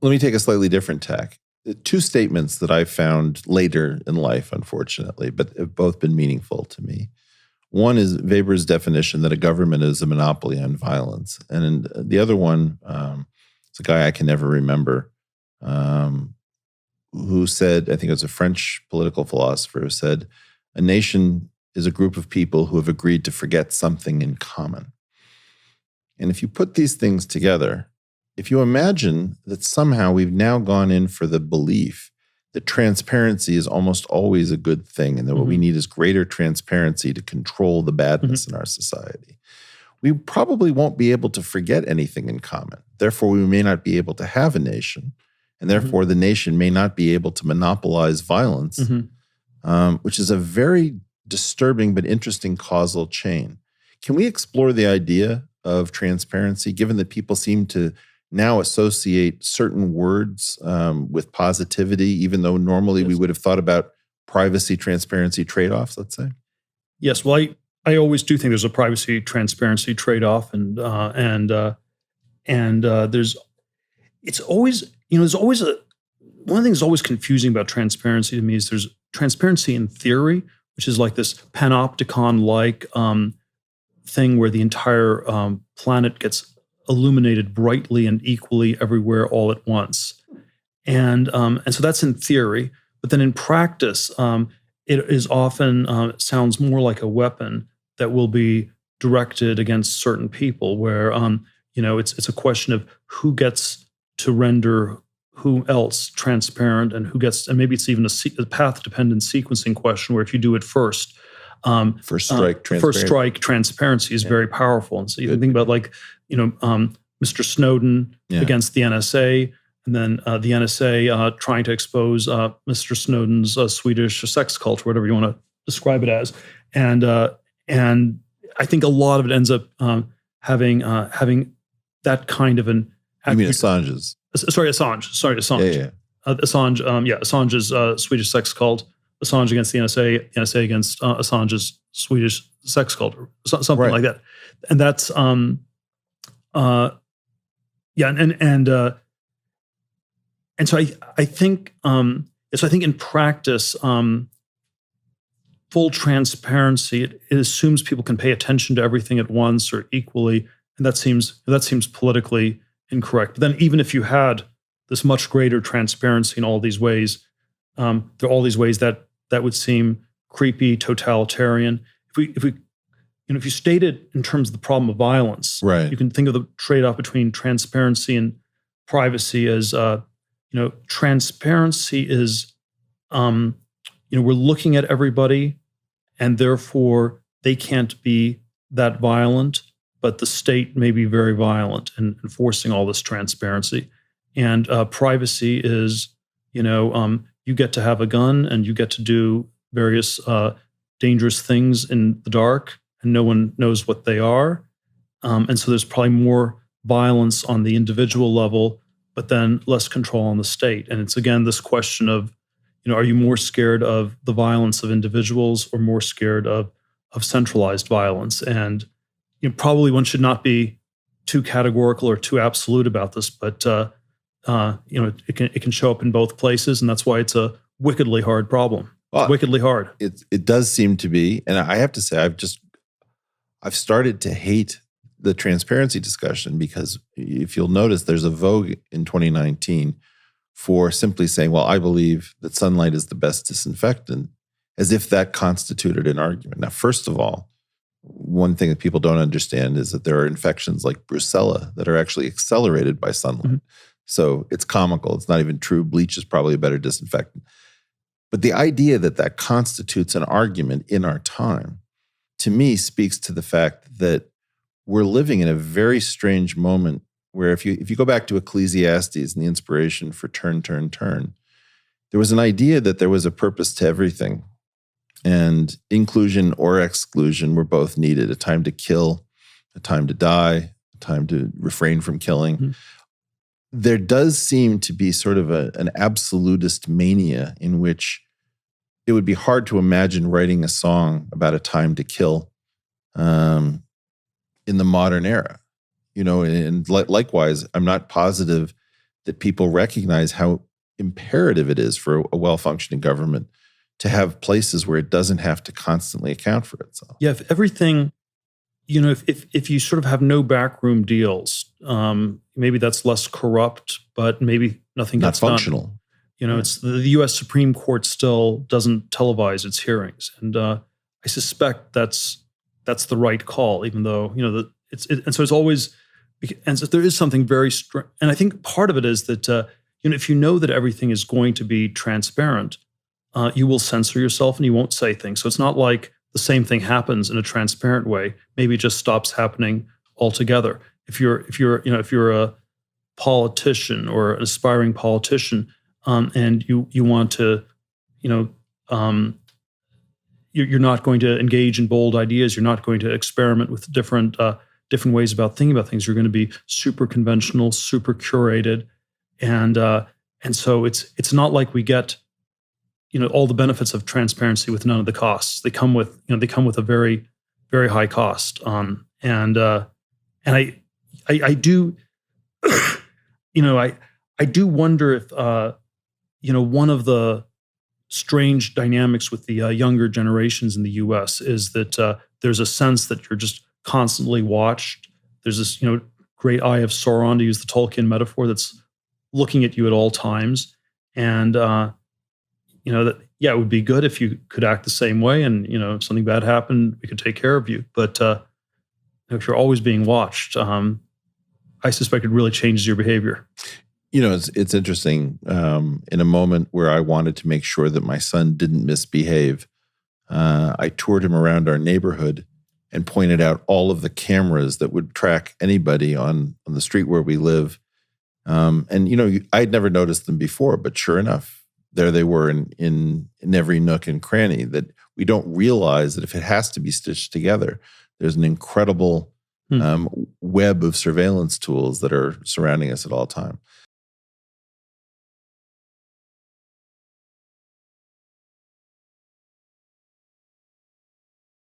Let me take a slightly different tack. Two statements that I found later in life, unfortunately, but have both been meaningful to me. One is Weber's definition that a government is a monopoly on violence. And the other one, it's a guy I can never remember, who said, I think it was a French political philosopher who said, a nation is a group of people who have agreed to forget something in common. And if you put these things together, if you imagine that somehow we've now gone in for the belief that transparency is almost always a good thing and that what we need is greater transparency to control the badness in our society, we probably won't be able to forget anything in common. Therefore, we may not be able to have a nation, and therefore the nation may not be able to monopolize violence, which is a very disturbing but interesting causal chain. Can we explore the idea of transparency, given that people seem to now associate certain words with positivity, even though normally we would have thought about privacy, transparency trade-offs, let's say? Yes, well, I always do think there's a privacy transparency trade-off, and there's always one of the things that's always confusing about transparency to me is there's transparency in theory, which is like this panopticon-like thing where the entire planet gets illuminated brightly and equally everywhere all at once. And so that's in theory, but then in practice, it is often sounds more like a weapon that will be directed against certain people where, it's a question of who gets to render who else transparent and and maybe it's even a path-dependent sequencing question where if you do it first, First strike transparency is very powerful. And so you can think about Mr. Snowden against the NSA, and then the NSA trying to expose Mr. Snowden's Swedish sex cult, or whatever you want to describe it as. And I think a lot of it ends up having that kind of an... You mean Assange's? Assange. Yeah. Assange's Swedish sex cult. Assange against the NSA against Assange's Swedish sex cult, or something like that. And that's and so I think in practice, full transparency it assumes people can pay attention to everything at once or equally, and that seems politically incorrect. But then even if you had this much greater transparency in all these ways, there are all these ways that would seem creepy, totalitarian. If you state it in terms of the problem of violence, you can think of the trade-off between transparency and privacy as, transparency is, we're looking at everybody, and therefore they can't be that violent, but the state may be very violent in enforcing all this transparency. And privacy is, you get to have a gun and you get to do various dangerous things in the dark, and no one knows what they are. And so there's probably more violence on the individual level, but then less control on the state. And it's, again, this question of, are you more scared of the violence of individuals or more scared of centralized violence? And probably one should not be too categorical or too absolute about this, but it can show up in both places, and that's why it's a wickedly hard problem. It's wickedly hard. It does seem to be, and I have to say, I've started to hate the transparency discussion because if you'll notice, there's a vogue in 2019 for simply saying, well, I believe that sunlight is the best disinfectant, as if that constituted an argument. Now, first of all, one thing that people don't understand is that there are infections like brucella that are actually accelerated by sunlight. So it's comical. It's not even true. Bleach is probably a better disinfectant. But the idea that constitutes an argument in our time, to me, speaks to the fact that we're living in a very strange moment where if you go back to Ecclesiastes and the inspiration for turn, there was an idea that there was a purpose to everything. And inclusion or exclusion were both needed. A time to kill, a time to die, a time to refrain from killing. There does seem to be sort of an absolutist mania in which it would be hard to imagine writing a song about a time to kill in the modern era. And likewise, I'm not positive that people recognize how imperative it is for a well-functioning government to have places where it doesn't have to constantly account for itself. Yeah, if everything, if you sort of have no backroom deals, maybe that's less corrupt, but maybe nothing Not gets done. functional. It's the U.S. Supreme Court still doesn't televise its hearings, and I suspect that's the right call, even though and so it's always, and so there is something very and I think part of it is that if you know that everything is going to be transparent, you will censor yourself and you won't say things. So it's not like the same thing happens in a transparent way. Maybe it just stops happening altogether. If you're a politician or an aspiring politician, and you want to, you're not going to engage in bold ideas. You're not going to experiment with different ways about thinking about things. You're going to be super conventional, super curated, and so it's not like we get all the benefits of transparency with none of the costs. They come with a very, very high cost. And I do I do wonder if one of the strange dynamics with the younger generations in the U.S. is that there's a sense that you're just constantly watched. There's this great eye of Sauron, to use the Tolkien metaphor, that's looking at you at all times, and that it would be good if you could act the same way, and if something bad happened, we could take care of you. But if you're always being watched, I suspect it really changes your behavior. It's interesting. In a moment where I wanted to make sure that my son didn't misbehave, I toured him around our neighborhood and pointed out all of the cameras that would track anybody on the street where we live. And I'd never noticed them before, but sure enough, there they were in every nook and cranny. That we don't realize that if it has to be stitched together, there's an incredible web of surveillance tools that are surrounding us at all time.